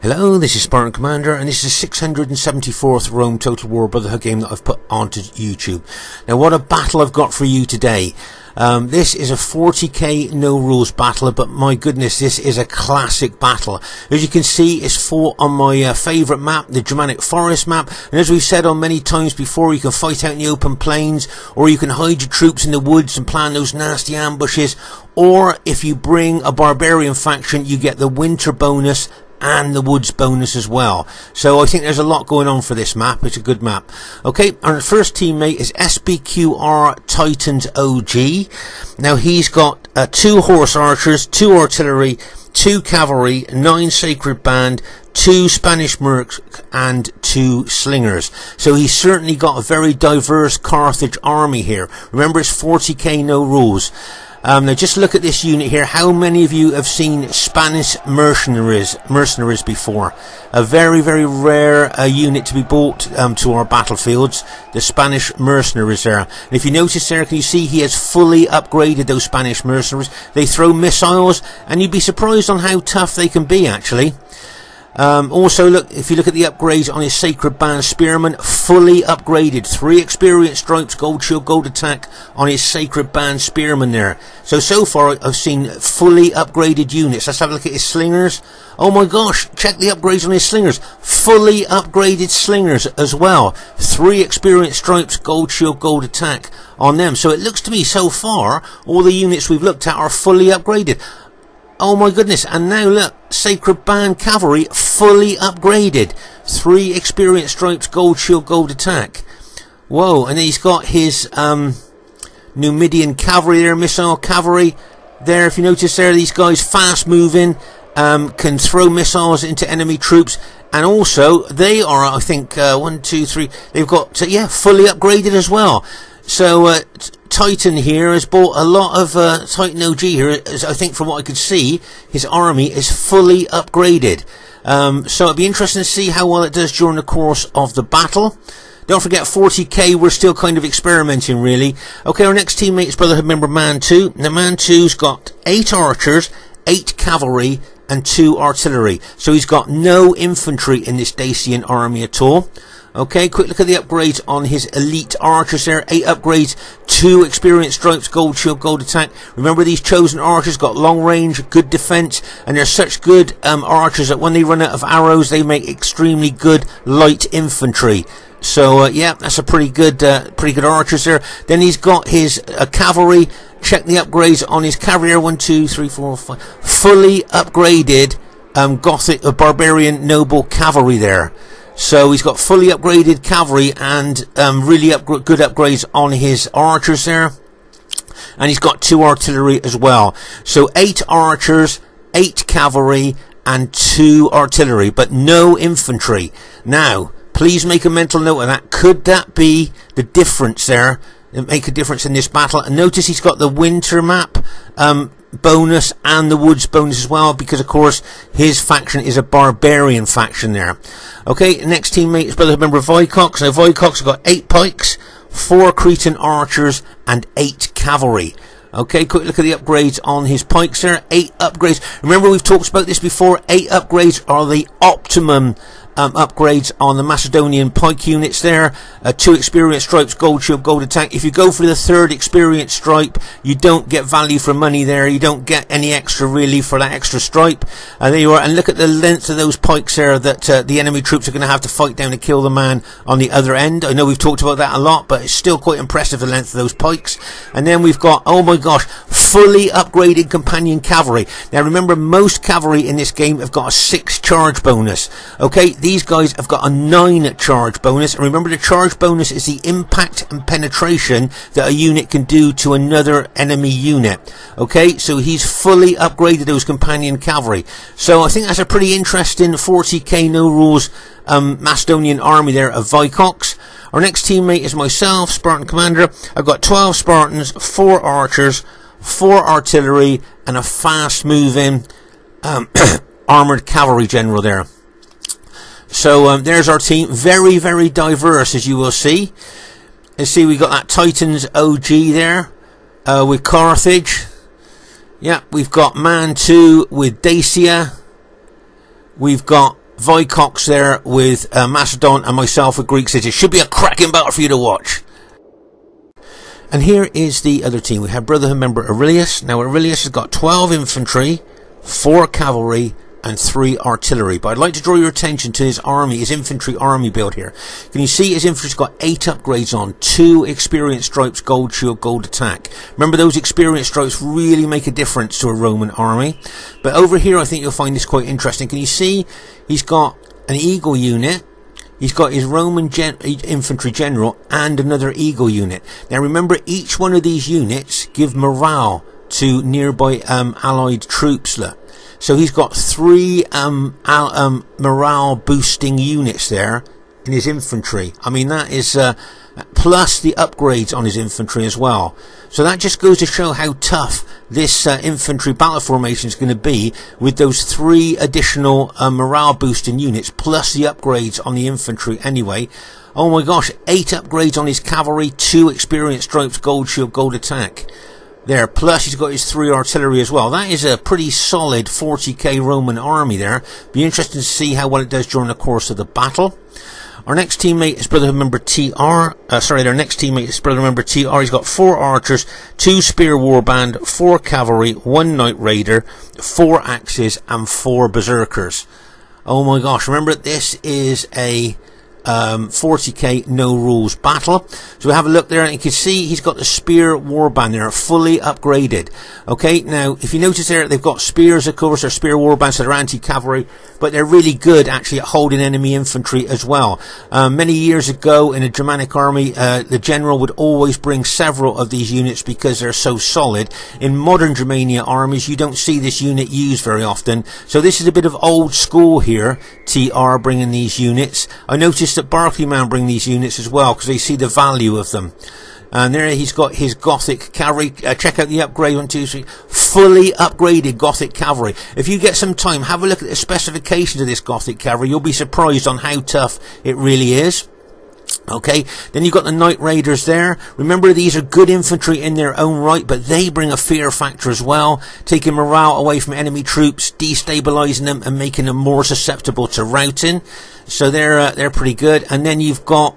Hello, this is Spartan Commander, and this is the 674th Rome Total War Brotherhood game that I've put onto YouTube. Now, what a battle I've got for you today. This is a 40k no rules battle, but my goodness, this is a classic battle. As you can see, it's fought on my favourite map, the Germanic Forest map, and as we've said on many times before, you can fight out in the open plains, or you can hide your troops in the woods and plan those nasty ambushes, or if you bring a barbarian faction, you get the winter bonus and the woods bonus as well. So I think there's a lot going on for this map. It's a good map. Okay, our first teammate is SPQR Titans OG. Now he's got 2 horse archers, 2 artillery, 2 cavalry, 9 sacred band, 2 Spanish mercs and 2 slingers. So he's certainly got a very diverse Carthage army here. Remember, it's 40k no rules. Now just look at this unit here. How many of you have seen Spanish mercenaries before? A very, very rare unit to be brought to our battlefields. The Spanish mercenaries there. And if you notice there, can you see he has fully upgraded those Spanish mercenaries? They throw missiles, and you'd be surprised on how tough they can be, actually. Also, look, if you look at the upgrades on his Sacred Band Spearman, fully upgraded. 3 experience stripes, gold shield, gold attack on his Sacred Band Spearman there. So far I've seen fully upgraded units. Let's have a look at his slingers. Oh my gosh, check the upgrades on his slingers. Fully upgraded slingers as well. 3 experience stripes, gold shield, gold attack on them. So it looks to me so far, all the units we've looked at are fully upgraded. Oh my goodness, and now look, Sacred Band Cavalry fully upgraded. 3 experience stripes, gold shield, gold attack. Whoa, and he's got his Numidian Cavalry there, missile cavalry there. If you notice there, these guys fast moving, can throw missiles into enemy troops, and also they are, I think, 1, 2, 3, they've got, yeah, fully upgraded as well. So Titan here has bought a lot of Titan OG here, as I think from what I could see, his army is fully upgraded. So it'd be interesting to see how well it does during the course of the battle. Don't forget, 40k, we're still kind of experimenting, really. Okay, our next teammate is Brotherhood member Mantu. Now, Mantu's got 8 archers, 8 cavalry, and 2 artillery. So he's got no infantry in this Dacian army at all. Okay, quick look at the upgrades on his elite archers there. 8 upgrades, 2 experience stripes, gold shield, gold attack. Remember, these chosen archers got long range, good defense, and they're such good archers that when they run out of arrows, they make extremely good light infantry. So yeah, that's a pretty good archers there. Then he's got his cavalry. Check the upgrades on his cavalry. 1, 2, 3, 4, 5. Fully upgraded Gothic barbarian noble cavalry there. So he's got fully upgraded cavalry and really good upgrades on his archers there. And he's got 2 artillery as well. So 8 archers, 8 cavalry, and 2 artillery, but no infantry. Now, please make a mental note of that. Could that be the difference there? Make a difference in this battle? And notice he's got the winter map bonus and the woods bonus as well, because of course his faction is a barbarian faction there. Okay, next teammate is Brotherhood member Vicox. Now Vicox has got 8 pikes, 4 Cretan archers, and 8 cavalry. Okay, quick look at the upgrades on his pikes there. 8 upgrades. Remember, we've talked about this before. 8 upgrades are the optimum upgrades on the Macedonian pike units there. 2 experience stripes, gold shield, gold attack. If you go for the 3rd experience stripe, you don't get value for money there. You don't get any extra really for that extra stripe. There you are. And look at the length of those pikes there that the enemy troops are going to have to fight down to kill the man on the other end. I know we've talked about that a lot, but it's still quite impressive, the length of those pikes. And then we've got, oh my gosh, fully upgraded companion cavalry. Now remember, most cavalry in this game have got a 6 charge bonus. Okay, these guys have got a 9 charge bonus. And remember, the charge bonus is the impact and penetration that a unit can do to another enemy unit. Okay, so he's fully upgraded those companion cavalry. So I think that's a pretty interesting 40k no rules Macedonian army there of Vicox. Our next teammate is myself, Spartan Commander. I've got 12 Spartans, 4 archers, 4 artillery, and a fast moving armoured cavalry general there. So there's our team. Very, very diverse, as you will see. You see, we got that Titans OG there with Carthage. Yeah, we've got Mantu with Dacia. We've got Vicox there with Macedon and myself with Greek cities. Should be a cracking battle for you to watch. And here is the other team. We have Brotherhood member Aurelius. Now Aurelius has got 12 infantry, 4 cavalry and 3 artillery. But I'd like to draw your attention to his army, his infantry army build here. Can you see his infantry's got 8 upgrades on, 2 experience stripes, gold shield, gold attack. Remember, those experience stripes really make a difference to a Roman army. But over here I think you'll find this quite interesting. Can you see he's got an eagle unit? He's got his Roman infantry general and another eagle unit. Now remember, each one of these units give morale to nearby allied troops. Look. So he's got 3 morale boosting units there in his infantry. I mean, that is plus the upgrades on his infantry as well. So that just goes to show how tough this infantry battle formation is going to be with those 3 additional morale boosting units plus the upgrades on the infantry anyway. Oh my gosh, 8 upgrades on his cavalry, 2 experience stripes, gold shield, gold attack. There, plus he's got his 3 artillery as well. That is a pretty solid 40k Roman army there. Be interesting to see how well it does during the course of the battle. Our next teammate is Brotherhood member TR. Their next teammate is Brotherhood member TR. He's got 4 archers, 2 spear warband, 4 cavalry, 1 knight raider, 4 axes, and 4 berserkers. Oh my gosh! Remember, this is a 40k no rules battle. So we have a look there and you can see he's got the spear warband there fully upgraded. Okay, now if you notice there, they've got spears, of course, they're spear warbands, so they're anti-cavalry, but they're really good actually at holding enemy infantry as well. Many years ago in a Germanic army, the general would always bring several of these units because they're so solid. In modern Germania armies you don't see this unit used very often, so this is a bit of old school here, TR bringing these units. I noticed that Barclayman bring these units as well because they see the value of them. And there he's got his Gothic cavalry. Check out the upgrade, 1, 2, 3. Fully upgraded Gothic cavalry. If you get some time, have a look at the specifications of this Gothic cavalry. You'll be surprised on how tough it really is. Okay, then you've got the Knight Raiders there. Remember, these are good infantry in their own right, but they bring a fear factor as well, taking morale away from enemy troops, destabilizing them and making them more susceptible to routing. So they're pretty good. And then you've got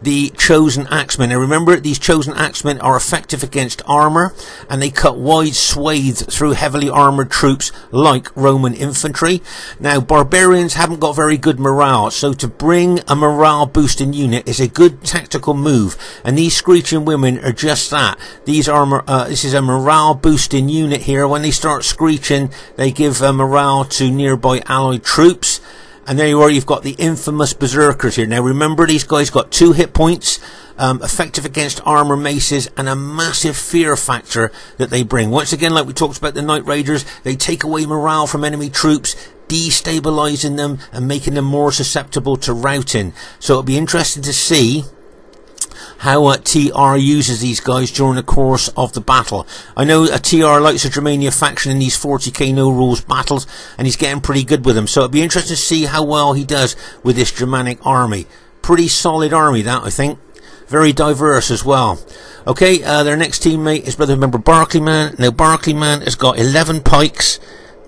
the chosen axemen. Now remember, these chosen axemen are effective against armor and they cut wide swathes through heavily armored troops like Roman infantry. Now barbarians haven't got very good morale, so to bring a morale boosting unit is a good tactical move, and these screeching women are just that. These are this is a morale boosting unit here. When they start screeching, they give morale to nearby allied troops. And there you are, you've got the infamous berserkers here. Now remember, these guys got 2 hit points, effective against armor maces, and a massive fear factor that they bring. Once again, like we talked about the Knight Raiders, they take away morale from enemy troops, destabilizing them and making them more susceptible to routing. So it'll be interesting to see how TR uses these guys during the course of the battle. I know TR likes a Germania faction in these 40k no rules battles, and he's getting pretty good with them. So it'll be interesting to see how well he does with this Germanic army. Pretty solid army, that, I think. Very diverse as well. Okay, their next teammate is Brotherhood member Barclayman. Now Barclayman has got 11 pikes,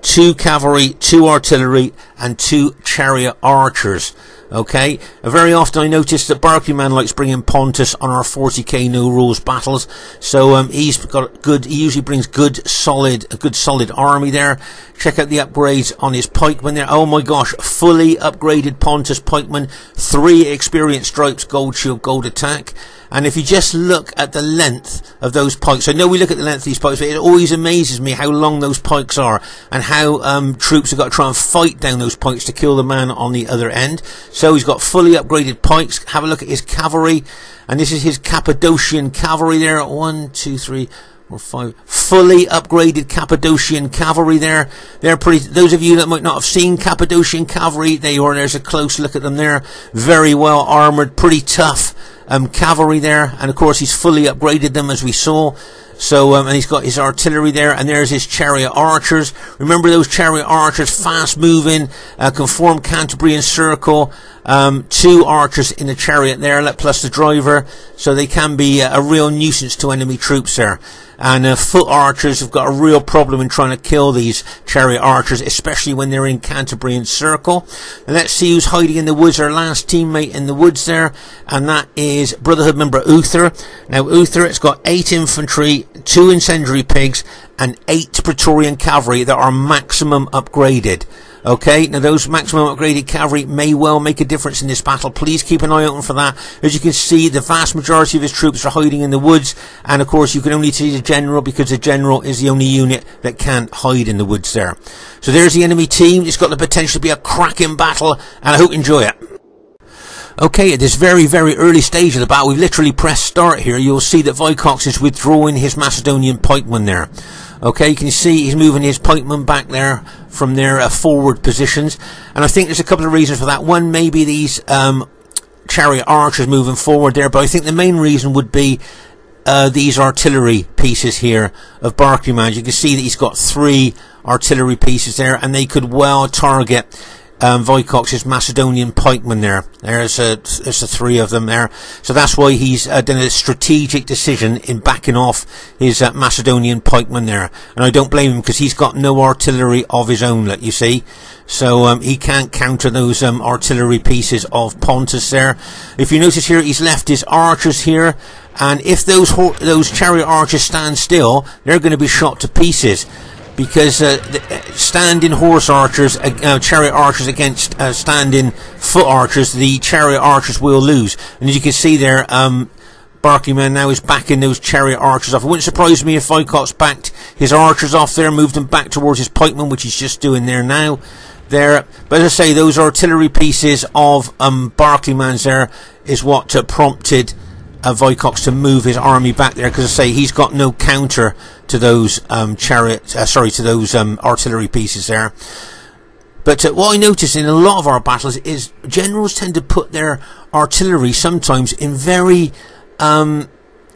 2 cavalry, 2 artillery, and 2 chariot archers. Okay, very often I notice that Barclayman likes bringing Pontus on our 40k no rules battles. So he's got good. He usually brings a good solid army there. Check out the upgrades on his pikemen there. Oh my gosh, fully upgraded Pontus pikemen, 3 experience stripes, gold shield, gold attack. And if you just look at the length of those pikes, I know we look at the length of these pikes, but it always amazes me how long those pikes are and how troops have got to try and fight down those pikes to kill the man on the other end. So he's got fully upgraded pikes. Have a look at his cavalry, and this is his Cappadocian cavalry there. 1, 2, 3, 4, 5. Fully upgraded Cappadocian cavalry there. They're pretty. Those of you that might not have seen Cappadocian cavalry, there's a close look at them there. Very well armored, pretty tough. Cavalry there, and of course he's fully upgraded them as we saw. So and he's got his artillery there, and there's his chariot archers. Remember those chariot archers, fast moving, can form Cantabrian circle. 2 archers in the chariot there, plus the driver, so they can be a real nuisance to enemy troops there. and foot archers have got a real problem in trying to kill these chariot archers, especially when they're in Cantabrian circle. And let's see who's hiding in the woods. Our last teammate in the woods there, and that is Brotherhood member Uther. Now Uther, it's got 8 infantry, 2 incendiary pigs, and 8 Praetorian cavalry that are maximum upgraded. Okay, now those maximum upgraded cavalry may well make a difference in this battle. Please keep an eye open for that. As you can see, the vast majority of his troops are hiding in the woods, and of course you can only see the general, because the general is the only unit that can't hide in the woods there. So there's the enemy team. It's got the potential to be a cracking battle, and I hope you enjoy it. Okay, at this very, very early stage of the battle, we've literally pressed start here. You'll see that Vicox is withdrawing his Macedonian pikemen there. Okay, you can see he's moving his pikemen back there from their forward positions. And I think there's a couple of reasons for that. One, maybe these chariot archers moving forward there. But I think the main reason would be these artillery pieces here of Barclayman. You can see that he's got 3 artillery pieces there, and they could well target Vicox's Macedonian pikemen there. There's the 3 of them there. So that's why he's done a strategic decision in backing off his Macedonian pikemen there. And I don't blame him, because he's got no artillery of his own, like you see. So he can't counter those artillery pieces of Pontus there. If you notice here, he's left his archers here. And if those chariot archers stand still, they're going to be shot to pieces. Because standing horse archers, chariot archers against standing foot archers, the chariot archers will lose. And as you can see there, Barclayman now is backing those chariot archers off. It wouldn't surprise me if Vicox backed his archers off there, moved them back towards his pikemen, which he's just doing there now. But as I say, those artillery pieces of Barclayman's there is what prompted Vicox to move his army back there, because I say he's got no counter to those artillery pieces there. But what I notice in a lot of our battles is generals tend to put their artillery sometimes in very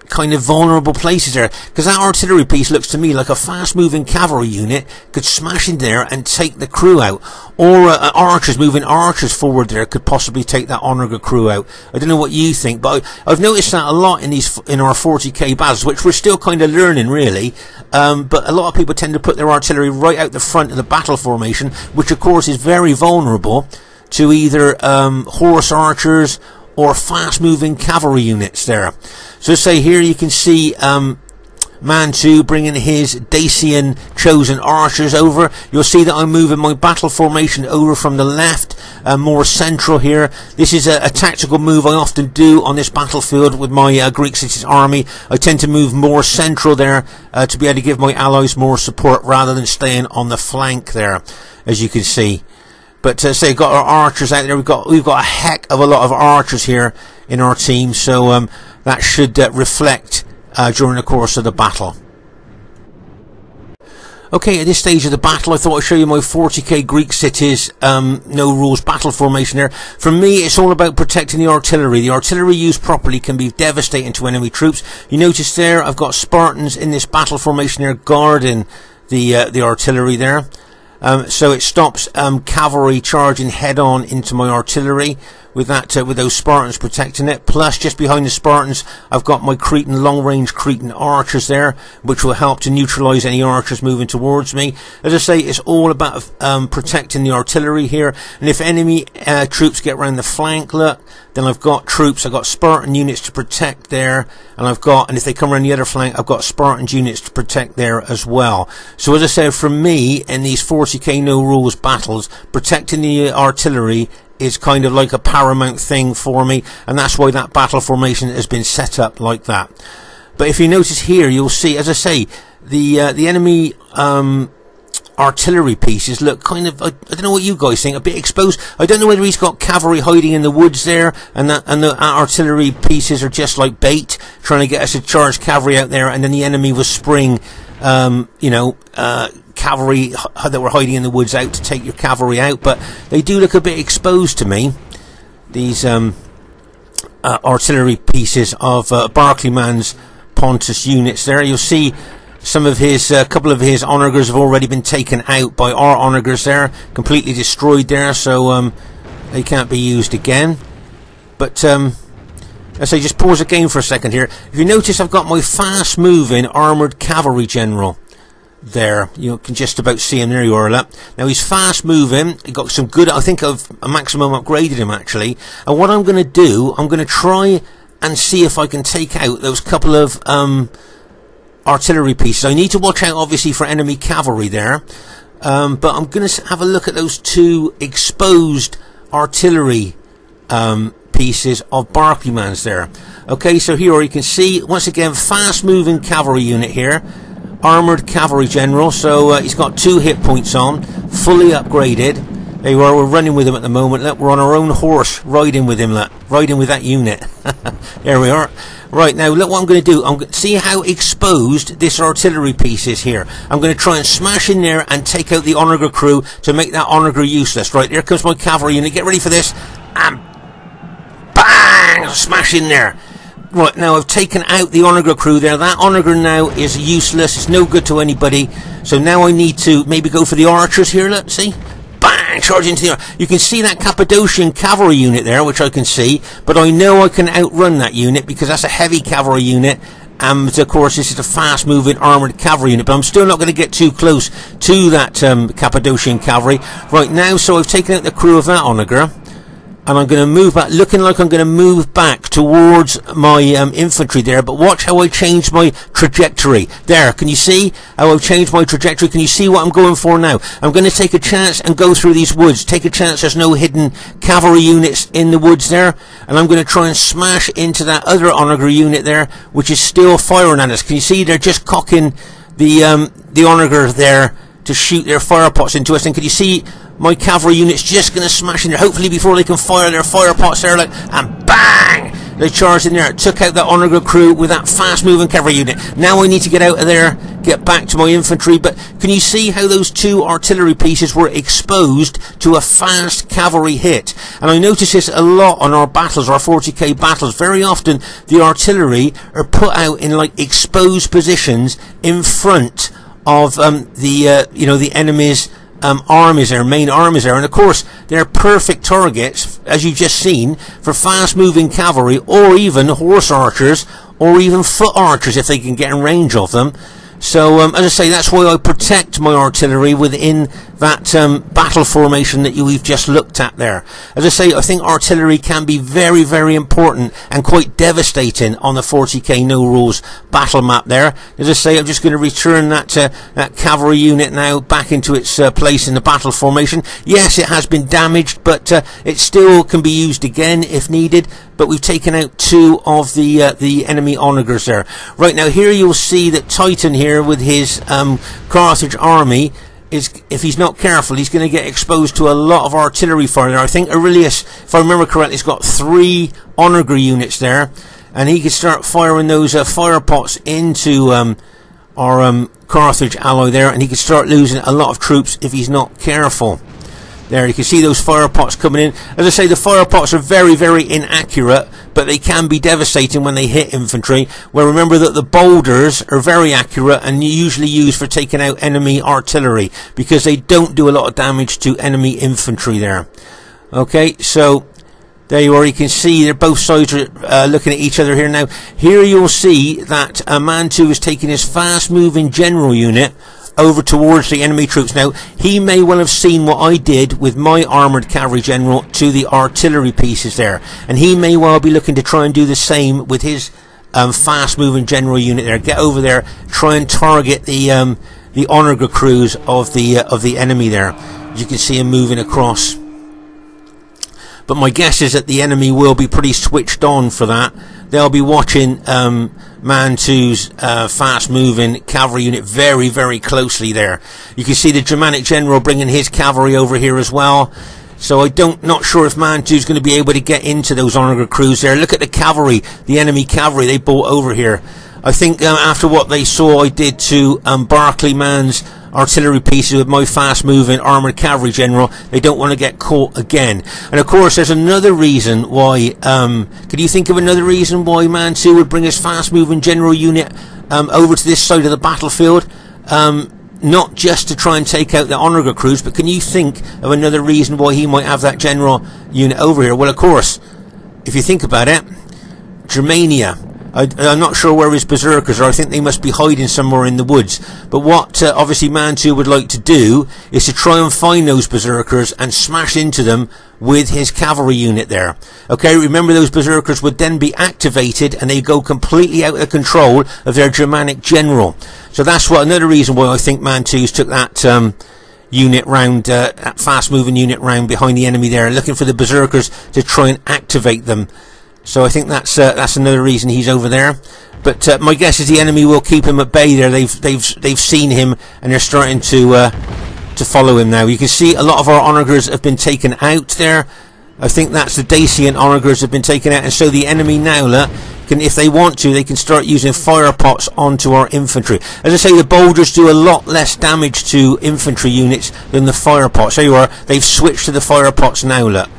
kind of vulnerable places there, because that artillery piece looks to me like a fast moving cavalry unit could smash in there and take the crew out, or archers moving archers forward there could possibly take that Onager crew out. I don't know what you think, but I've noticed that a lot in our 40k battles, which we're still kind of learning really. But a lot of people tend to put their artillery right out the front of the battle formation, which of course is very vulnerable to either horse archers or fast-moving cavalry units there. So say here you can see Mantu bringing his Dacian chosen archers over. You'll see that I'm moving my battle formation over from the left, more central here. This is a tactical move I often do on this battlefield with my Greek cities army. I tend to move more central there to be able to give my allies more support rather than staying on the flank there, as you can see. But say we've got our archers out there. We've got a heck of a lot of archers here in our team, so that should reflect during the course of the battle. Okay, at this stage of the battle, I thought I'd show you my 40k Greek cities no rules battle formation there. For me, it's all about protecting the artillery. The artillery used properly can be devastating to enemy troops. You notice there, I've got Spartans in this battle formation there guarding the artillery there. So it stops cavalry charging head on into my artillery with those Spartans protecting it. Plus, just behind the Spartans, I've got my Cretan long-range Cretan archers there, which will help to neutralise any archers moving towards me. As I say, it's all about protecting the artillery here. And if enemy troops get around the flank, look, then I've got Spartan units to protect there, and if they come around the other flank, I've got Spartan units to protect there as well. So as I say, for me, in these 40k no rules battles, protecting the artillery is kind of like a paramount thing for me, and that's why that battle formation has been set up like that. But if you notice here, you'll see, as I say, the enemy artillery pieces look kind of, I don't know what you guys think, a bit exposed. I don't know whether he's got cavalry hiding in the woods there, and the artillery pieces are just like bait, trying to get us to charge cavalry out there, and then the enemy will spring cavalry that were hiding in the woods out to take your cavalry out. But they do look a bit exposed to me, these artillery pieces of Barclayman's Pontus units there. You'll see some of his, couple of his onagers have already been taken out by our onagers there, completely destroyed there, so they can't be used again. But Let's say just pause the game for a second here. If you notice, I've got my fast-moving armoured cavalry general there. You can just about see him. There you are. Look. Now he's fast-moving. He got some good. I think I've a maximum upgraded him actually. And what I'm going to do, I'm going to try and see if I can take out those couple of artillery pieces. I need to watch out obviously for enemy cavalry there. But I'm going to have a look at those two exposed artillery pieces of Barclayman's there. Okay, so here you can see once again fast moving cavalry unit here, armoured cavalry general. So he's got 2 hit points on, fully upgraded. There you are, we're running with him at the moment. Look, we're on our own horse riding with him, look, riding with that unit. There we are. Right, now look what I'm going to do. I'm going to see how exposed this artillery piece is here. I'm going to try and smash in there and take out the onager crew to make that onager useless. Right, there comes my cavalry unit. Get ready for this. And bang! Smash in there. Right, now I've taken out the onager crew there. That onager now is useless. It's no good to anybody. So now I need to maybe go for the archers here. Let's see. Bang! Charge into the... You can see that Cappadocian cavalry unit there, which I can see. But I know I can outrun that unit because that's a heavy cavalry unit. And of course this is a fast moving armoured cavalry unit. But I'm still not going to get too close to that Cappadocian cavalry. Right now, so I've taken out the crew of that onager. And I'm going to move back, looking like I'm going to move back towards my infantry there. But watch how I change my trajectory. There, can you see how I've changed my trajectory? Can you see what I'm going for now? I'm going to take a chance and go through these woods. Take a chance there's no hidden cavalry units in the woods there. And I'm going to try and smash into that other onager unit there, which is still firing at us. Can you see they're just cocking the onager there to shoot their fire pots into us? And can you see my cavalry unit's just going to smash in there, hopefully before they can fire their fire pots there, like, and bang! They charged in there, took out that onager crew with that fast-moving cavalry unit. Now I need to get out of there, get back to my infantry. But can you see how those 2 artillery pieces were exposed to a fast cavalry hit? And I notice this a lot on our battles, our 40k battles. Very often the artillery are put out in like exposed positions in front of the enemy's armies there, main armies there, and of course they're perfect targets, as you've just seen, for fast moving cavalry or even horse archers or even foot archers if they can get in range of them. So as I say, that's why I protect my artillery within that battle formation that we've just looked at there. As I say, I think artillery can be very, very important and quite devastating on the 40k no rules battle map there. As I say, I'm just going to return that that cavalry unit now back into its place in the battle formation. Yes, it has been damaged, but it still can be used again if needed. But we've taken out 2 of the enemy onagers there. Right now, here you'll see that Titan here with his Carthage army is, if he's not careful, he's going to get exposed to a lot of artillery fire there. I think Aurelius, if I remember correctly, has got 3 onager units there, and he could start firing those fire pots into our Carthage ally there, and he could start losing a lot of troops if he's not careful. There, you can see those fire pots coming in. As I say, the fire pots are very, very inaccurate, but they can be devastating when they hit infantry. Well, remember that the boulders are very accurate and usually used for taking out enemy artillery, because they don't do a lot of damage to enemy infantry there. Okay, so there you are. You can see they're both sides are looking at each other here now. Here you'll see that Mantu is taking his fast-moving general unit over towards the enemy troops. Now, he may well have seen what I did with my armoured cavalry general to the artillery pieces there, and he may well be looking to try and do the same with his fast-moving general unit there. Get over there, try and target the onager crews of the enemy there. You can see him moving across. But my guess is that the enemy will be pretty switched on for that. They'll be watching Mantu's fast-moving cavalry unit very, very closely there. You can see the Germanic general bringing his cavalry over here as well. So not sure if Mantu's going to be able to get into those onager crews there. Look at the cavalry, the enemy cavalry they brought over here. I think after what they saw I did to Barclayman's artillery pieces with my fast-moving armoured cavalry general, they don't want to get caught again. And of course, there's another reason why. Can you think of another reason why Mantu would bring his fast-moving general unit over to this side of the battlefield? Not just to try and take out the onager crews, but can you think of another reason why he might have that general unit over here? Well, of course, if you think about it, Germania. I'm not sure where his berserkers are. I think they must be hiding somewhere in the woods. But what obviously Mantu would like to do is to try and find those berserkers and smash into them with his cavalry unit there. Okay, remember those berserkers would then be activated and they go completely out of control of their Germanic general. So that's another reason why I think Mantu's took that unit round, that fast moving unit round behind the enemy there, looking for the berserkers to try and activate them. So I think that's another reason he's over there. But my guess is the enemy will keep him at bay there. They've seen him and they're starting to follow him now. You can see a lot of our onagers have been taken out there. I think that's the Dacian onagers have been taken out, and so the enemy now can, if they want to, they can start using fire pots onto our infantry. As I say, the boulders do a lot less damage to infantry units than the fire pots. There you are. They've switched to the fire pots now, look.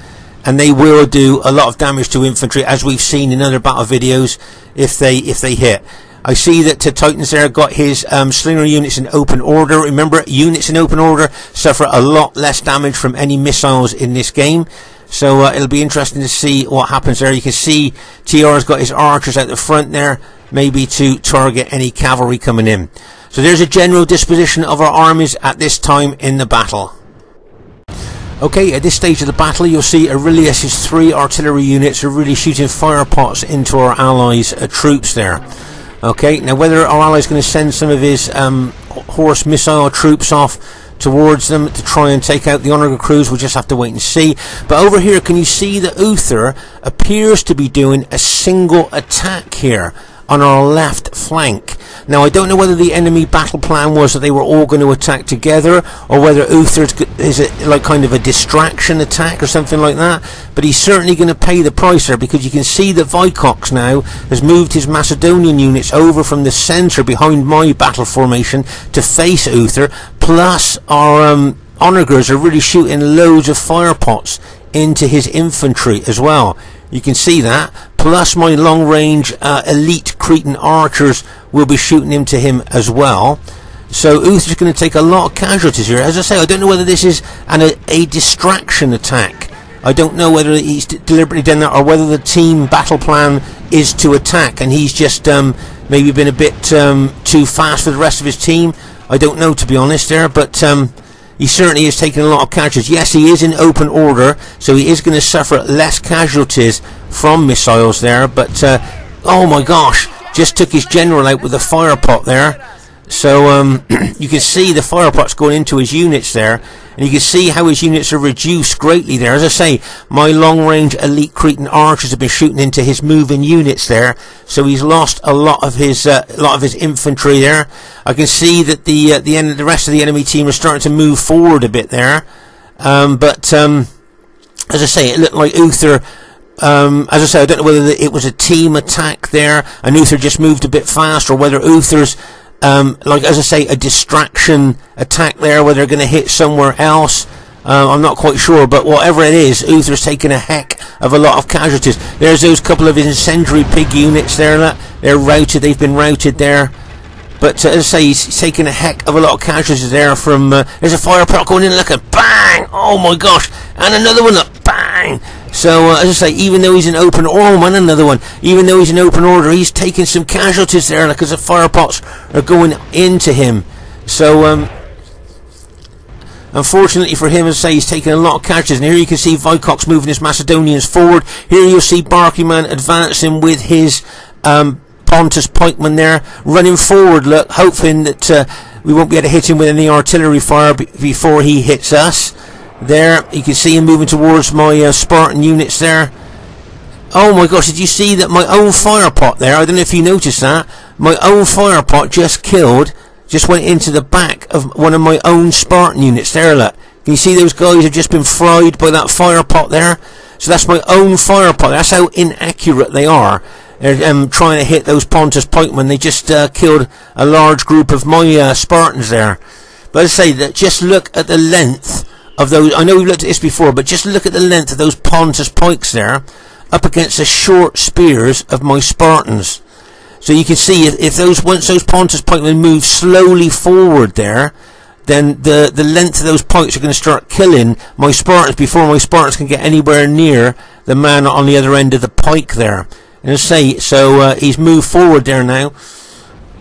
And they will do a lot of damage to infantry, as we've seen in other battle videos, if they hit. I see that Titans there got his slinger units in open order. Remember, units in open order suffer a lot less damage from any missiles in this game. So it'll be interesting to see what happens there. You can see TR's got his archers out the front there, maybe to target any cavalry coming in. So there's a general disposition of our armies at this time in the battle. Okay, at this stage of the battle, you'll see Aurelius' 3 artillery units are really shooting fire pots into our allies' troops there. Okay, now whether our allies going to send some of his horse missile troops off towards them to try and take out the onager crews, we'll just have to wait and see. But over here, can you see that Uther appears to be doing a single attack here on our left flank? Now, I don't know whether the enemy battle plan was that they were all going to attack together, or whether Uther is like kind of a distraction attack or something like that, but he's certainly going to pay the price there, because you can see that Vicox now has moved his Macedonian units over from the centre behind my battle formation to face Uther, plus our onagers are really shooting loads of fire pots into his infantry as well. You can see that, plus my long-range elite Cretan archers will be shooting into him as well. So Uther's going to take a lot of casualties here. As I say, I don't know whether this is a distraction attack. I don't know whether he's deliberately done that, or whether the team battle plan is to attack and he's just maybe been a bit too fast for the rest of his team. I don't know, to be honest there, but he certainly is taking a lot of casualties. Yes, he is in open order, so he is going to suffer less casualties from missiles there, but oh my gosh, just took his general out with a fire pot there. So you can see the fire pots going into his units there, and you can see how his units are reduced greatly there. As I say, my long-range elite Cretan archers have been shooting into his moving units there, so he's lost a lot of his infantry there. I can see that the rest of the enemy team are starting to move forward a bit there, but as I say, it looked like Uther. As I say, I don't know whether it was a team attack there and Uther just moved a bit fast, or whether Uther's like, as I say, a distraction attack there where they're going to hit somewhere else. I'm not quite sure, but whatever it is, Uther's taken a heck of a lot of casualties. There's those couple of his incendiary pig units there. They're routed, they've been routed there. But as I say, he's taken a heck of a lot of casualties there from... there's a fire pot going in, look at bang! Oh my gosh! And another one, look, bang! So, as I say, even though he's in open order, and another one, even though he's in open order, he's taking some casualties there, because the fire pots are going into him. So, unfortunately for him, as I say, he's taking a lot of casualties. And here you can see Vicox moving his Macedonians forward. Here you'll see Barclayman advancing with his Pontus pikemen there, running forward, look, hoping that we won't be able to hit him with any artillery fire before he hits us. There, you can see him moving towards my Spartan units there. Oh my gosh, did you see that my own fire pot there? I don't know if you noticed that. My own fire pot just went into the back of one of my own Spartan units there, look. Can you see those guys have just been fried by that fire pot there? So that's my own fire pot. That's how inaccurate they are. They're trying to hit those Pontus pikemen. They just killed a large group of my Spartans there. But as I say, that just look at the length of those. I know we've looked at this before, but just look at the length of those Pontus pikes there up against the short spears of my Spartans. So you can see if once those Pontus pikemen move slowly forward there, then the length of those pikes are going to start killing my Spartans before my Spartans can get anywhere near the man on the other end of the pike there. And as I say, so he's moved forward there now,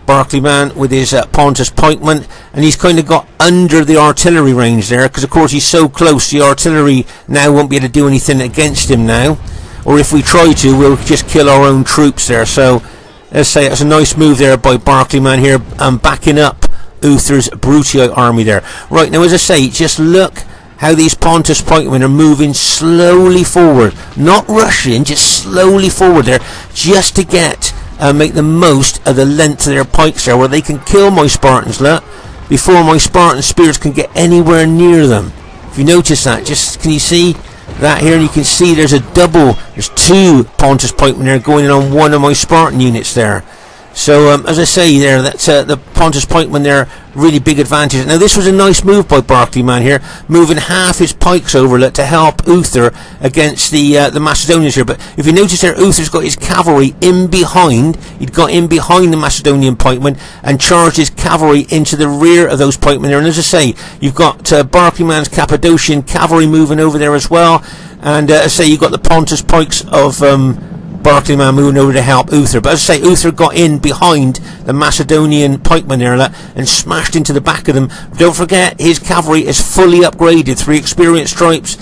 Barclayman, with his Pontus pikeman, and he's kind of got under the artillery range there, because of course he's so close, the artillery now won't be able to do anything against him now, or if we try to, we'll just kill our own troops there. So let's say it's a nice move there by Barclayman here, backing up Uther's Brutii army there. Right, now as I say, just look how these Pontus pikemen are moving slowly forward, not rushing, just slowly forward there, just to get make the most of the length of their pikes there, where they can kill my Spartans, look, before my Spartan spears can get anywhere near them. If you notice that, just can you see that here? And you can see there's there's two Pontus pikemen there going in on one of my Spartan units there. So as I say there, that's the Pontus pikemen there, really big advantage. Now this was a nice move by Barclayman here, moving half his pikes over to help Uther against the Macedonians here. But if you notice there, Uther's got his cavalry in behind. He'd got in behind the Macedonian pikemen and charged his cavalry into the rear of those pikemen there. And as I say, you've got Barclayman's Cappadocian cavalry moving over there as well. And as I say, you've got the Pontus pikes of Barclayman moving over to help Uther. But as I say, Uther got in behind the Macedonian pikemen there and smashed into the back of them. Don't forget, his cavalry is fully upgraded, 3 experienced stripes,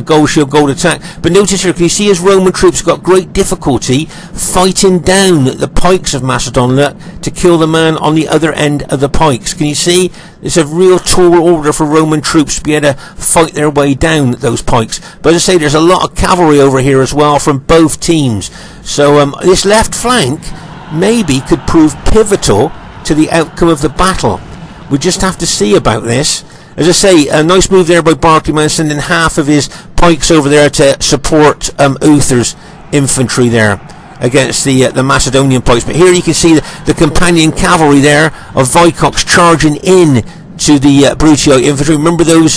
gold shield, gold attack. But notice here, can you see his Roman troops got great difficulty fighting down the pikes of Macedon to kill the man on the other end of the pikes? Can you see? It's a real tall order for Roman troops to be able to fight their way down those pikes. But as I say, there's a lot of cavalry over here as well from both teams. So this left flank maybe could prove pivotal to the outcome of the battle. We just have to see about this. As I say, a nice move there by Barclayman, sending half of his pikes over there to support Uther's infantry there against the Macedonian pikes. But here you can see the companion cavalry there of Vicox charging in to the Brutii infantry. Remember those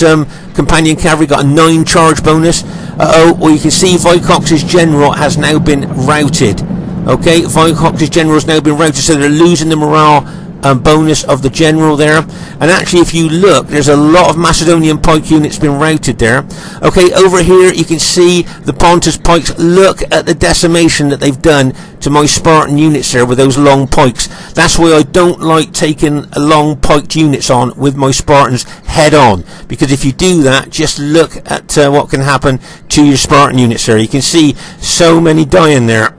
companion cavalry got a 9 charge bonus? Well, you can see Vicox's general has now been routed. Okay, Vicox's general has now been routed, so they're losing the morale bonus of the general there. And actually, if you look, there's a lot of Macedonian pike units been routed there. Okay, over here you can see the Pontus pikes. Look at the decimation that they've done to my Spartan units there with those long pikes. That's why I don't like taking long piked units on with my Spartans head on, because if you do that, just look at what can happen to your Spartan units there. You can see so many dying there.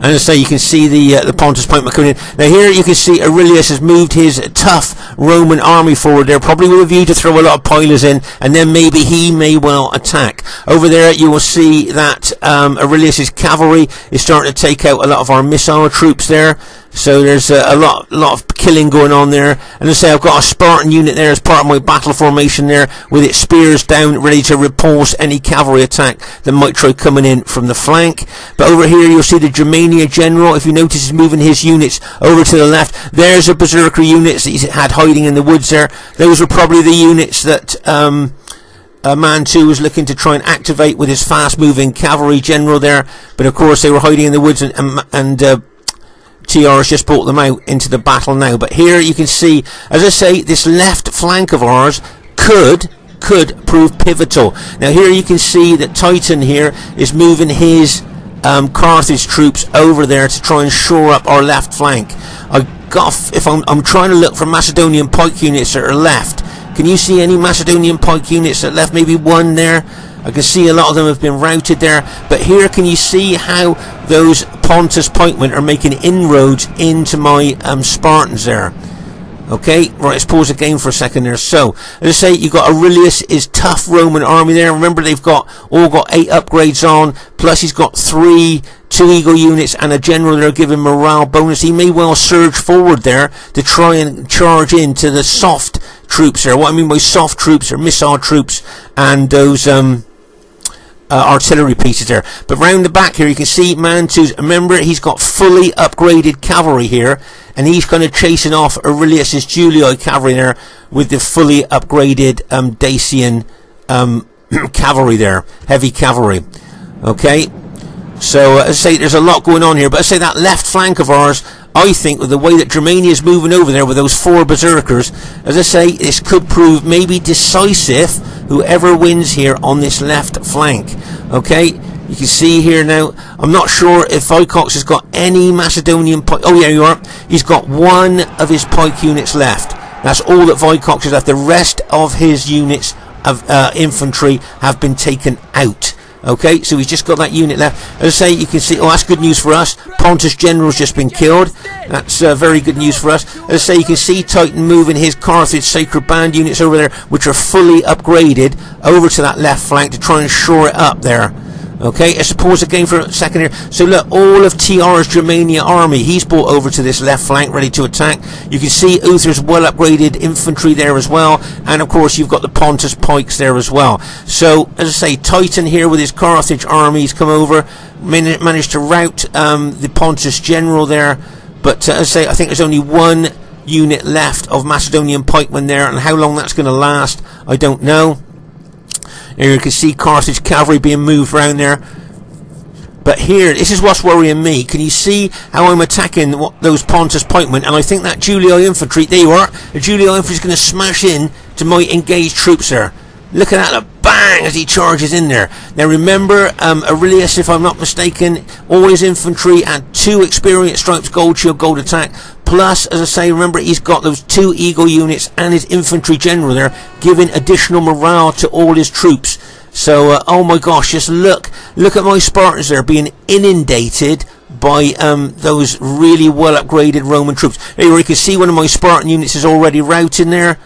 And as I say, you can see the Pontus pikemen coming in. Now here you can see Aurelius has moved his tough Roman army forward there, probably with a view to throw a lot of pilers in, and then maybe he may well attack. Over there you will see that Aurelius's cavalry is starting to take out a lot of our missile troops there. So there's a lot of killing going on there. And as I say, I've got a Spartan unit there as part of my battle formation there, with its spears down, ready to repulse any cavalry attack that might try coming in from the flank. But over here you'll see the Germania general. If you notice, he's moving his units over to the left. There's a berserker units that he had hiding in the woods there. Those were probably the units that Mantu was looking to try and activate with his fast-moving cavalry general there. But of course they were hiding in the woods, and TR has just brought them out into the battle now. But here you can see, as I say, this left flank of ours could prove pivotal. Now here you can see that Titan here is moving his Carthage troops over there to try and shore up our left flank. If I'm trying to look for Macedonian pike units that are left. Can you see any Macedonian pike units that left? Maybe one there. I can see a lot of them have been routed there. But here can you see how those Pontus pikemen are making inroads into my Spartans there. Okay, right, let's pause the game for a second there. So, as I say, you've got Aurelius, his tough Roman army there. Remember, they've all got 8 upgrades on, plus he's got 2 Eagle units and a general that are giving morale bonus. He may well surge forward there to try and charge into the soft troops there. What I mean by soft troops are missile troops and those artillery pieces there. But round the back here you can see Mantu's, remember, he's got fully upgraded cavalry here, and he's kind of chasing off Aurelius's Julii cavalry there with the fully upgraded Dacian cavalry there, heavy cavalry. Okay, so as I say, there's a lot going on here. But as I say, that left flank of ours, I think, with the way that Germania is moving over there with those 4 berserkers, as I say, this could prove maybe decisive, whoever wins here on this left flank. Okay, You can see here now, I'm not sure if Vicox has got any Macedonian pike. Oh yeah, you are. He's got one of his pike units left. That's all that Vicox has left. The rest of his units of infantry have been taken out. Okay, so he's just got that unit left. As I say, you can see, oh, that's good news for us. Pontus general's just been killed. That's very good news for us. As I say, you can see Titan moving his Carthage Sacred Band units over there, which are fully upgraded, over to that left flank to try and shore it up there. Okay, let's pause the game for a second here. So look, all of TR's Germania army, he's brought over to this left flank, ready to attack. You can see Uther's well upgraded infantry there as well, and of course you've got the Pontus pikes there as well. So, as I say, Titan here with his Carthage armies come over, managed to rout the Pontus general there, but as I say, I think there's only one unit left of Macedonian pikemen there, and how long that's going to last, I don't know. Here you can see Carthage cavalry being moved around there. But here, this is what's worrying me. Can you see how I'm attacking those Pontus pikemen? And I think that Julii infantry, there you are. The Julii infantry is going to smash in to my engaged troops there. Look at that, a bang, as he charges in there. Now remember, Aurelius, if I'm not mistaken, all his infantry and 2 experienced stripes, gold shield, gold attack. Plus, as I say, remember, he's got those 2 eagle units and his infantry general there, giving additional morale to all his troops. So, oh my gosh, just look at my Spartans there being inundated by those really well upgraded Roman troops. There you can see one of my Spartan units is already routing there.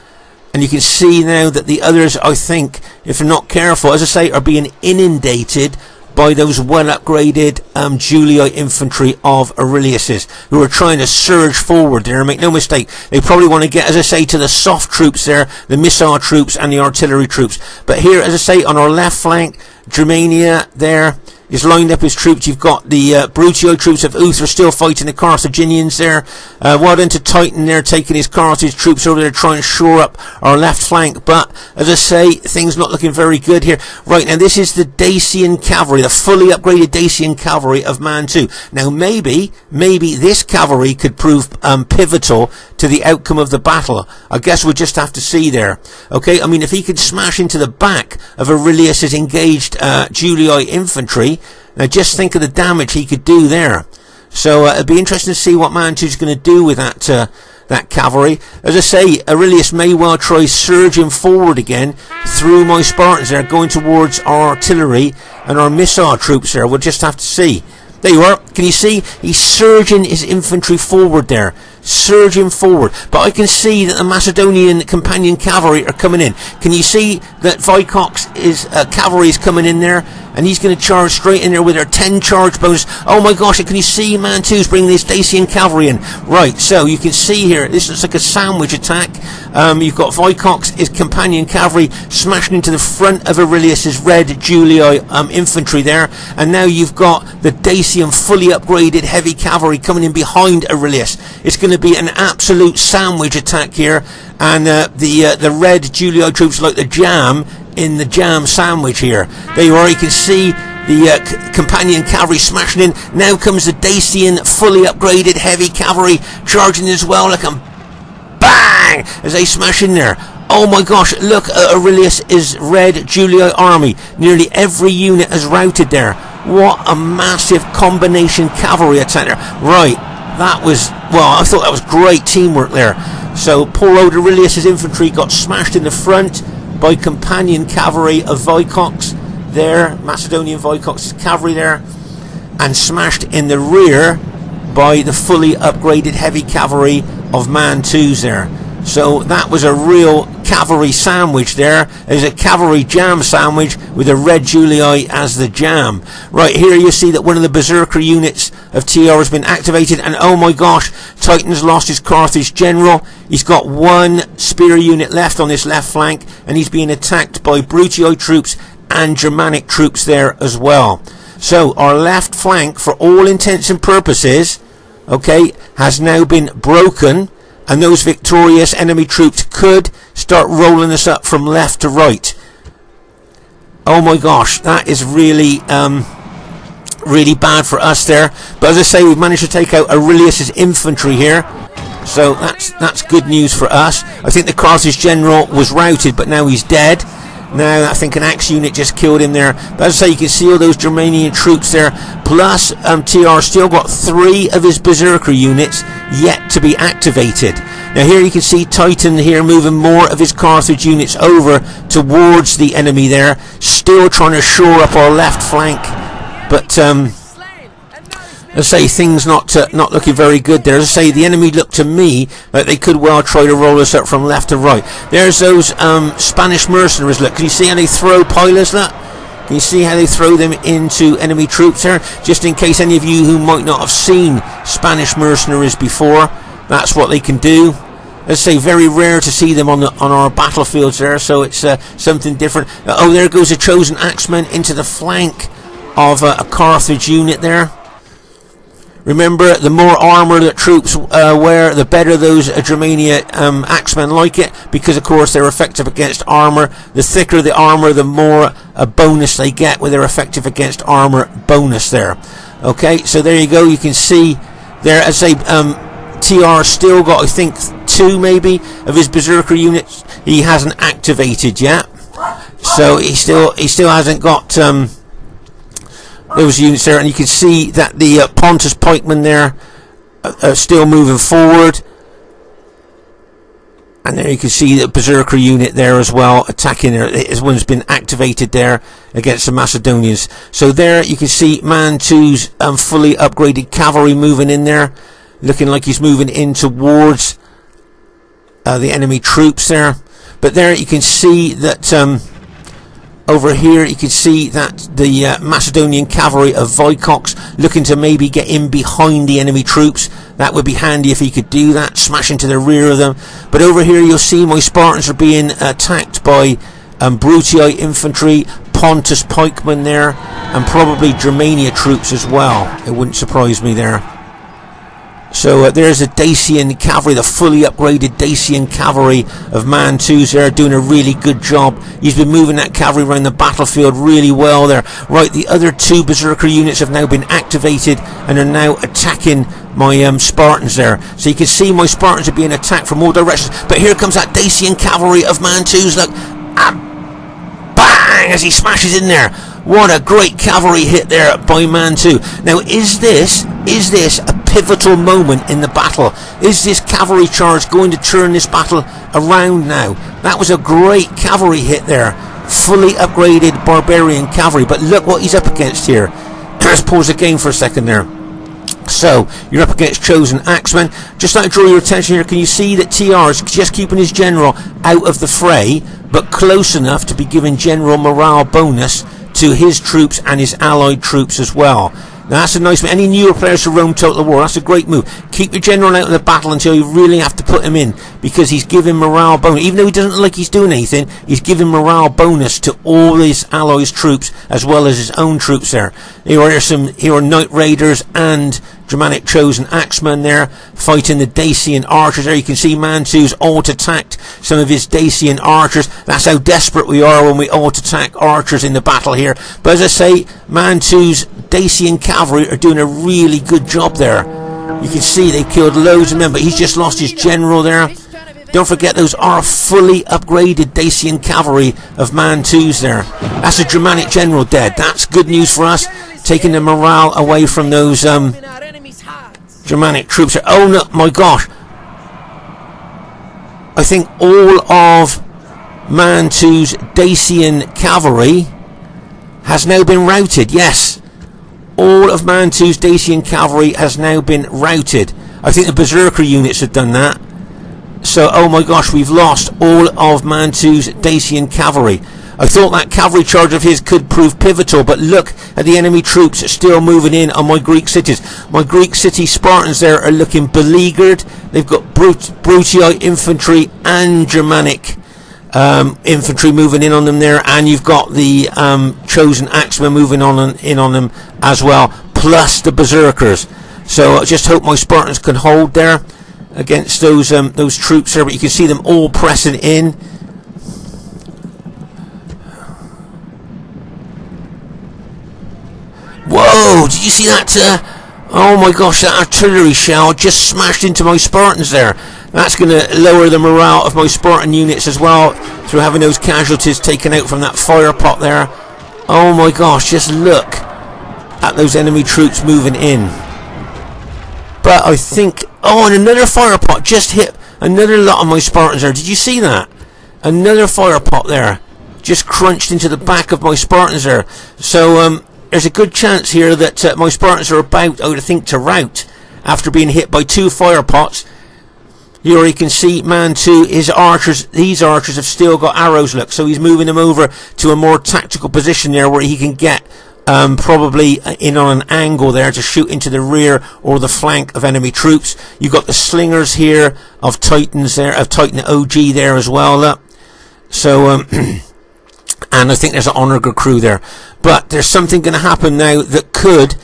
And you can see now that the others, I think, if they're not careful, as I say, are being inundated by those well upgraded Julii infantry of Aurelius's, who are trying to surge forward there. Make no mistake, they probably want to get, as I say, to the soft troops there, the missile troops and the artillery troops. But here, as I say, on our left flank, Germania there is lined up his troops. You've got the Bruttii troops of Uther still fighting the Carthaginians there. Well done to Titan there, taking his Carthage troops over there to try and shore up our left flank. But, as I say, things not looking very good here. Right, now this is the Dacian cavalry, the fully upgraded Dacian cavalry of Mantu. Now maybe this cavalry could prove pivotal to the outcome of the battle. I guess we'll just have to see there. Okay, I mean, if he could smash into the back of Aurelius's engaged Julii infantry, now just think of the damage he could do there. So it'd be interesting to see what Mantu's going to do with that cavalry. As I say, Aurelius may well try surging forward again through my Spartans there, going towards our artillery and our missile troops there. We'll just have to see. There you are. Can you see? He's surging his infantry forward there. Surging forward. But I can see that the Macedonian companion cavalry are coming in. Can you see that Vicox is cavalry is coming in there? And he's going to charge straight in there with their 10 charge bonus. Oh my gosh, and can you see Mantu's bringing this Dacian cavalry in? Right, so you can see here, this looks like a sandwich attack. You've got Vicox, his companion cavalry, smashing into the front of Aurelius's red Julii infantry there. And now you've got the Dacian fully upgraded heavy cavalry coming in behind Aurelius. It's going to be an absolute sandwich attack here. And the red Julii troops like the jam in the jam sandwich here. There you are, you can see the companion cavalry smashing in. Now comes the Dacian fully upgraded heavy cavalry charging as well, like a bang as they smash in there. Oh my gosh, look at Aurelius' red Julii army. Nearly every unit has routed there. What a massive combination cavalry attack there. Right, that was, well, I thought that was great teamwork there. So poor old Aurelius' infantry got smashed in the front by companion cavalry of Vicox there, Macedonian Vicox's cavalry there, and smashed in the rear by the fully upgraded heavy cavalry of Mantu's there. So that was a real cavalry sandwich there. There's a cavalry jam sandwich with a red Julii as the jam. Right here you see that one of the berserker units of TR has been activated, and oh my gosh, Titan's lost his Carthage general. He's got one spear unit left on this left flank, and he's being attacked by Bruttii troops and Germanic troops there as well. So our left flank, for all intents and purposes, okay, has now been broken. And those victorious enemy troops could start rolling us up from left to right. Oh my gosh, that is really really bad for us there. But as I say, we've managed to take out Aurelius's infantry here. So that's good news for us. I think the Carthage general was routed, but now he's dead. Now I think an axe unit just killed him there. But as I say, you can see all those Germanian troops there. Plus TR still got 3 of his berserker units yet to be activated. Now here you can see Titan here moving more of his Carthage units over towards the enemy there. Still trying to shore up our left flank. But as I say, things not looking very good there. As I say, the enemy looked to me like they could well try to roll us up from left to right. There's those Spanish mercenaries. Look, can you see how they throw pilots? Look, can you see how they throw them into enemy troops there? Just in case any of you who might not have seen Spanish mercenaries before, that's what they can do. As I say, very rare to see them on our battlefields there, so it's something different. Oh, there goes a chosen axeman into the flank of a Carthage unit there. Remember, the more armour that troops wear, the better those Germania axemen like it, because of course they're effective against armour. The thicker the armour, the more a bonus they get with their effective against armour bonus there. Okay, so there you go. You can see there, as I say, TR still got, I think, 2 maybe of his berserker units he hasn't activated yet. So he still hasn't got those units there, and you can see that the Pontus pikemen there are still moving forward, and there you can see the berserker unit there as well attacking there. This one's been activated there against the Macedonians. So there you can see Mantu's fully upgraded cavalry moving in there, looking like he's moving in towards the enemy troops there. But there you can see that over here you can see that the Macedonian cavalry of Vicox looking to maybe get in behind the enemy troops. That would be handy if he could do that, smash into the rear of them. But over here you'll see my Spartans are being attacked by Brutii infantry, Pontus pikemen there, and probably Germania troops as well. It wouldn't surprise me there. So there's a Dacian cavalry, the fully upgraded Dacian cavalry of Mantus there, doing a really good job. He's been moving that cavalry around the battlefield really well there. Right, the other 2 berserker units have now been activated and are now attacking my Spartans there. So you can see my Spartans are being attacked from all directions. But here comes that Dacian cavalry of Mantus. Look, bang, as he smashes in there. What a great cavalry hit there by Mantu. Now, is this a pivotal moment in the battle? Is this cavalry charge going to turn this battle around now? That was a great cavalry hit there. Fully upgraded barbarian cavalry. But look what he's up against here. Let's pause the game for a second there. So, you're up against chosen axemen. Just like to draw your attention here, can you see that TR is just keeping his general out of the fray, but close enough to be giving general morale bonus to his troops and his allied troops as well. Now that's a nice move. Any newer players to Rome Total War, that's a great move. Keep your general out of the battle until you really have to put him in, because he's giving morale bonus. Even though he doesn't look like he's doing anything, he's giving morale bonus to all his allies' troops as well as his own troops there. Here are Knight Raiders and Germanic chosen axemen there fighting the Dacian archers there. You can see Mantu's alt-attacked some of his Dacian archers. That's how desperate we are when we alt-attack archers in the battle here. But as I say, Mantu's Dacian cavalry are doing a really good job there. You can see they've killed loads of men, but he's just lost his general there. Don't forget, those are fully upgraded Dacian cavalry of Mantu's there. That's a Germanic general dead. That's good news for us, taking the morale away from those Germanic troops. Oh no, my gosh. I think all of Mantu's Dacian cavalry has now been routed. Yes, all of Mantu's Dacian cavalry has now been routed. I think the berserker units have done that. So, oh my gosh, we've lost all of Mantu's Dacian cavalry. I thought that cavalry charge of his could prove pivotal, but look at the enemy troops still moving in on my Greek cities. My Greek city Spartans there are looking beleaguered. They've got Brutii infantry and Germanic infantry moving in on them there, and you've got the chosen axemen moving in on them as well, plus the berserkers. So I just hope my Spartans can hold there against those troops there, but you can see them all pressing in. Whoa, did you see that? Oh my gosh, that artillery shell just smashed into my Spartans there. That's going to lower the morale of my Spartan units as well. through having those casualties taken out from that fire pot there. Oh my gosh, just look at those enemy troops moving in. But I think, oh, and another fire pot just hit another lot of my Spartans there. Did you see that? Another fire pot there just crunched into the back of my Spartans there. So there's a good chance here that my Spartans are about, I would think, to rout after being hit by 2 fire pots. Here you can see Mantu, his archers, these archers have still got arrows, look, so he's moving them over to a more tactical position there where he can get probably in on an angle there to shoot into the rear or the flank of enemy troops. You've got the slingers here of Titans there, of Titan OG there as well, look. So, and I think there's an Onager crew there. But there's something going to happen now that could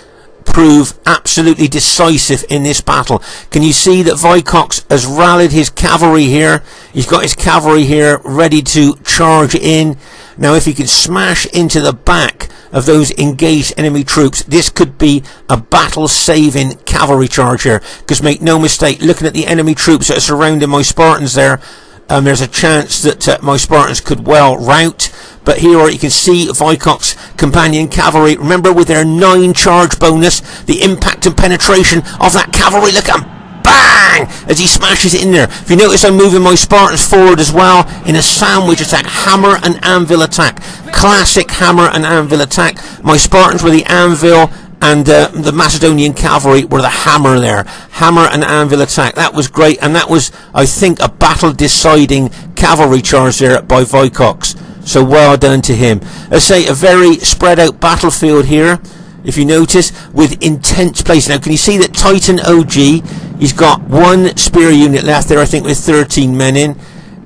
prove absolutely decisive in this battle. Can you see that Vicox has rallied his cavalry here? He's got his cavalry here ready to charge in. Now if he can smash into the back of those engaged enemy troops, this could be a battle-saving cavalry charge here. Because make no mistake, looking at the enemy troops that are surrounding my Spartans there, there's a chance that my Spartans could well rout. But here you can see Vicox companion cavalry, remember, with their 9 charge bonus, the impact and penetration of that cavalry. Look at him, bang, as he smashes it in there. If you notice, I'm moving my Spartans forward as well in a sandwich attack, hammer and anvil attack, classic hammer and anvil attack. My Spartans were the anvil and the Macedonian cavalry were the hammer there. Hammer and anvil attack. That was great, and that was, I think, a battle-deciding cavalry charge there by Vicox. So well done to him. I say, a very spread-out battlefield here, if you notice, with intense place. Now, can you see that Titan OG, he's got 1 spear unit left there, I think, with 13 men in.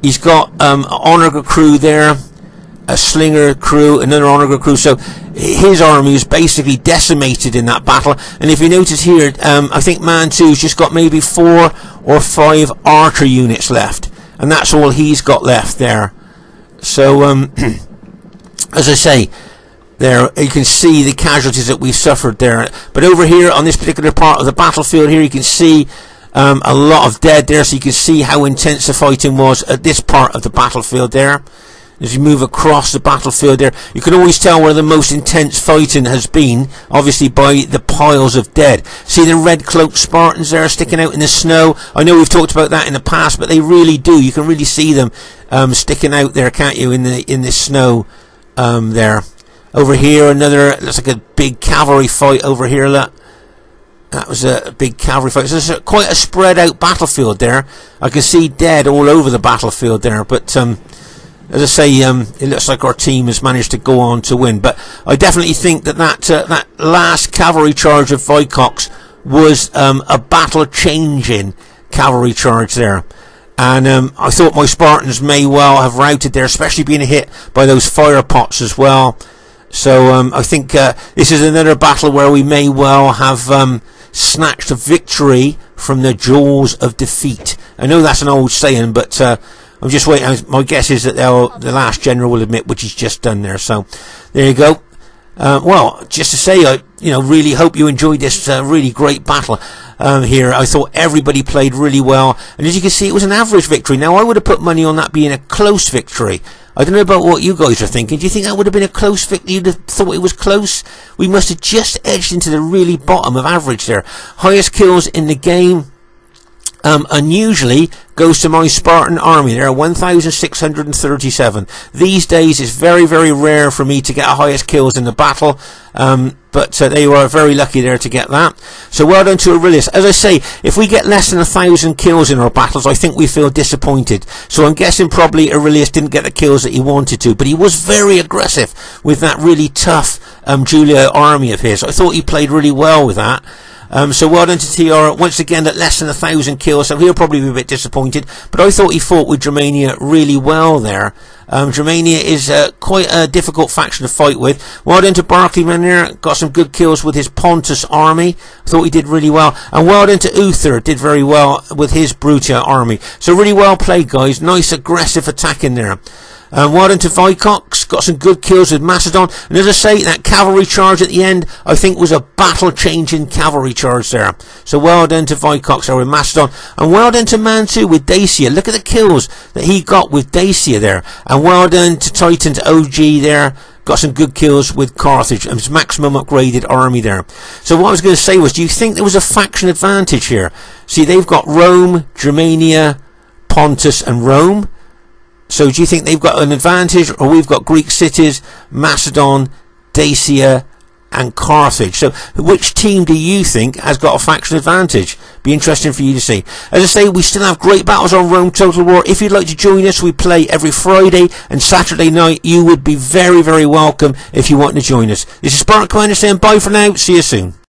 He's got an Onager crew there, a Slinger crew, another Onager crew. So his army is basically decimated in that battle. And if you notice here, I think Mantu's just got maybe 4 or 5 archer units left, and that's all he's got left there. So as I say, there you can see the casualties that we've suffered there. But over here on this particular part of the battlefield here, you can see a lot of dead there, so you can see how intense the fighting was at this part of the battlefield there. As you move across the battlefield there, you can always tell where the most intense fighting has been, obviously by the piles of dead. See the red cloaked Spartans there sticking out in the snow? I know we've talked about that in the past, but they really do. You can really see them sticking out there, can't you, in the snow there. Over here, another, looks like a big cavalry fight over here, look. That was a big cavalry fight. So there's quite a spread out battlefield there. I can see dead all over the battlefield there, but as I say, it looks like our team has managed to go on to win. But I definitely think that that last cavalry charge of Vicox was a battle-changing cavalry charge there. And I thought my Spartans may well have routed there, especially being hit by those fire pots as well. So I think this is another battle where we may well have snatched a victory from the jaws of defeat. I know that's an old saying, but I'm just waiting. My guess is that the last general will admit which he's just done there. So there you go. Well, just to say, I really hope you enjoyed this really great battle here. I thought everybody played really well, and as you can see, it was an average victory. Now, I would have put money on that being a close victory. I don't know about what you guys are thinking. Do you think that would have been a close victory? You'd have thought it was close? We must have just edged into the really bottom of average there. Highest kills in the game, unusually, goes to my Spartan army. There are 1,637. These days it's very, very rare for me to get highest kills in the battle, but they were very lucky there to get that. So well done to Aurelius. As I say, if we get less than 1,000 kills in our battles, I think we feel disappointed. So I'm guessing probably Aurelius didn't get the kills that he wanted to, but he was very aggressive with that really tough Julia army of his. I thought he played really well with that. So well done to TR once again at less than 1,000 kills, so he'll probably be a bit disappointed, but I thought he fought with Germania really well there. Germania is quite a difficult faction to fight with. Well done to Barclayman there, got some good kills with his Pontus army. I thought he did really well. And well done to Uther, did very well with his Brutia army. So really well played, guys. Nice aggressive attack in there. Well done to Vicox, got some good kills with Macedon, and as I say, that cavalry charge at the end, I think was a battle-changing cavalry charge there. So well done to Vicox there with Macedon, and well done to Mantu with Dacia. Look at the kills that he got with Dacia there, and well done to Titan's OG there. Got some good kills with Carthage and his maximum upgraded army there. So what I was going to say was, do you think there was a faction advantage here? See, they've got Rome, Germania, Pontus and Rome. So do you think they've got an advantage, or we've got Greek cities, Macedon, Dacia and Carthage? So which team do you think has got a faction advantage? Be interesting for you to see. As I say, we still have great battles on Rome Total War. If you'd like to join us, we play every Friday and Saturday night. You would be very, very welcome if you want to join us. This is Spartan Commander saying bye for now. See you soon.